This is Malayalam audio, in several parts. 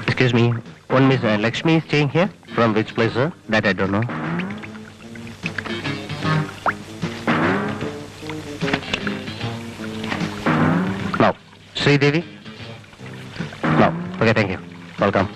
Excuse me, one Miss Lakshmi is staying here. From which place, sir? That I don't know. No. Sri Devi? No. Okay, thank you. Welcome.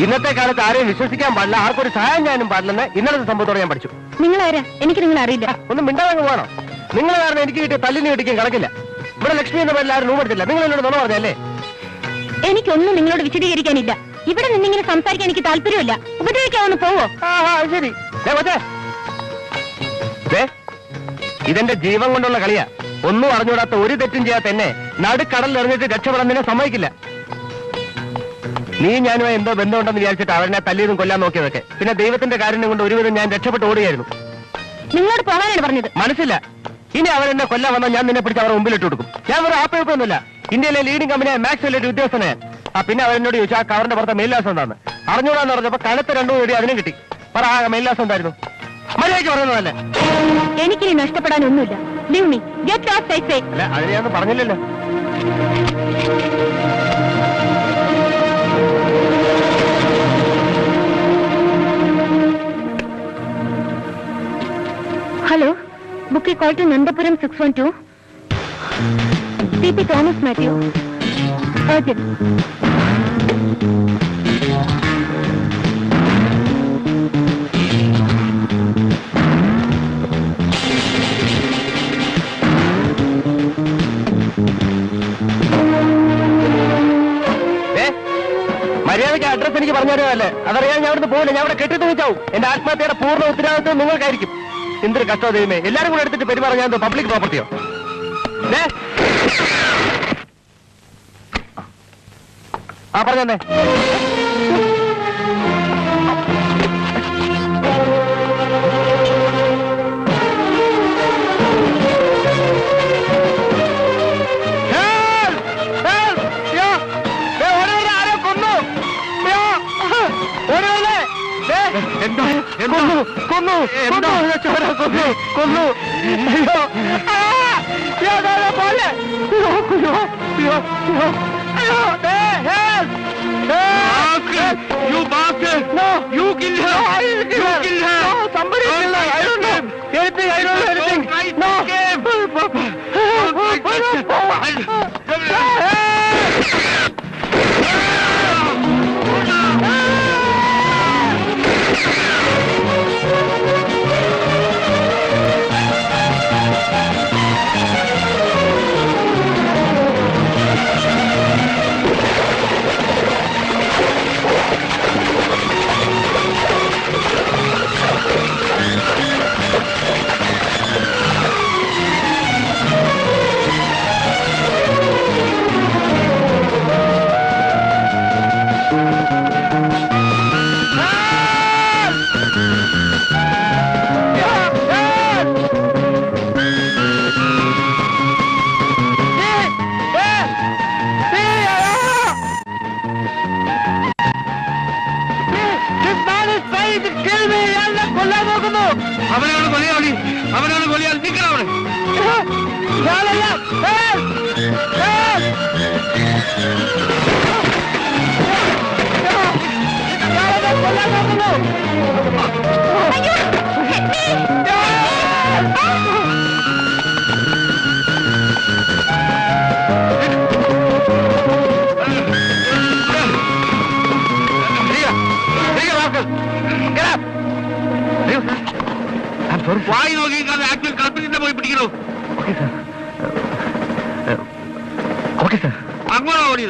ഇന്നത്തെ കാലത്ത് ആരെയും വിശ്വസിക്കാൻ പാടില്ല, ആർക്കൊരു സഹായം ചെയ്യാനും പാടില്ലെന്ന് ഇന്നലത്തെ സംഭവത്തോടെ ഞാൻ പഠിച്ചു. നിങ്ങളാരാ? എനിക്ക് നിങ്ങളെ അറിയില്ല. ഒന്നും മിണ്ടാതെ പോകണം. നിങ്ങൾ കാരണം എനിക്ക് കിട്ടിയ തല്ലിന് കിട്ടിക്കാൻ കണക്കില്ല. ഇവിടെ ലക്ഷ്മി എന്ന പേരിൽ ആരും റൂമെടുത്തില്ല. നിങ്ങൾ എന്നോട് നുണ പറഞ്ഞല്ലേ? എനിക്കൊന്നും നിങ്ങളോട് വിശദീകരിക്കാനില്ല. ഇവിടെ നിന്നിങ്ങനെ സംസാരിക്കാൻ എനിക്ക് താല്പര്യമില്ല. ഉപദ്രവിക്കാവുന്ന പോവോ? ശരി. ഇതെന്റെ ജീവൻ കൊണ്ടുള്ള കളിയാ. ഒന്നും അറിഞ്ഞൂടാത്ത ഒരു തെറ്റും ചെയ്യാത്ത എന്നെ നടുക്കടലിൽ എറിഞ്ഞിട്ട് രക്ഷപ്പെടാൻ നിന്നെ സമ്മതിക്കില്ല. നീ ഞാനുമായി എന്തോ ബന്ധമുണ്ടെന്ന് വിചാരിച്ചിട്ട് അവരെ തല്ലിയതും കൊല്ലാൻ നോക്കിയതൊക്കെ. പിന്നെ ദൈവത്തിന്റെ കാര്യം കൊണ്ട് ഒരുവിധം ഞാൻ രക്ഷപ്പെട്ട് ഓടുകയായിരുന്നു. നിങ്ങളോട് പോകാനാണ് പറഞ്ഞത്. മനസ്സില്ല. ഇനി അവരെന്നെ കൊല്ലാൻ വന്നാൽ ഞാൻ നിന്നെ പിടിച്ച് അവരെ മുമ്പിലിട്ട് കൊടുക്കും. ഞാൻ ഒരു ആപ്പയൊന്നുമില്ല. ഇന്ത്യയിലെ ലീഡിംഗ് കമ്പനിയായ മാക്സ് ഒരു ഉദ്യോഗസ്ഥനായ. പിന്നെ അവരെന്നോട് ചോദിച്ചു ആ കവറിന്റെ പുറത്തെ മേൽലാസം എന്താന്ന്. അറിഞ്ഞൂടാന്ന് പറഞ്ഞപ്പോ കനത്ത രണ്ടു കൂടി അതിനും കിട്ടി. പറ ആ മേൽലാസം എന്തായിരുന്നു? മര്യാദയ്ക്ക് പറയുന്നതല്ലേ? എനിക്കിനി നഷ്ടപ്പെടാനൊന്നുമില്ല. അല്ല അത് ഞാൻ പറഞ്ഞില്ലല്ലോ. Hello, book call to Nandapuram 612 CP Thomas Mathew. Urgent. മര്യാദയ്ക്ക് അഡ്രസ് എനിക്ക് പറഞ്ഞുതരുമല്ലേ? അതറിയാൻ ഞാൻ അവിടുന്ന് പോകില്ല. ഞാൻ അവിടെ കെട്ടിട്ട് വെച്ചാവും. എന്റെ ആത്മഹത്യയുടെ പൂർണ്ണ ഉത്തരവാദിത്വം നിങ്ങൾക്കായിരിക്കും. എന്തൊരു കഷ്ടോ ദൈവമേ. എല്ലാരും കൂടെ എടുത്തിട്ട് പെരുമാറാൻ ഞാൻ പബ്ലിക് പ്രോപ്പർട്ടിയോ? പറഞ്ഞേ. കൊന്നു You bastard! No! You kill her! You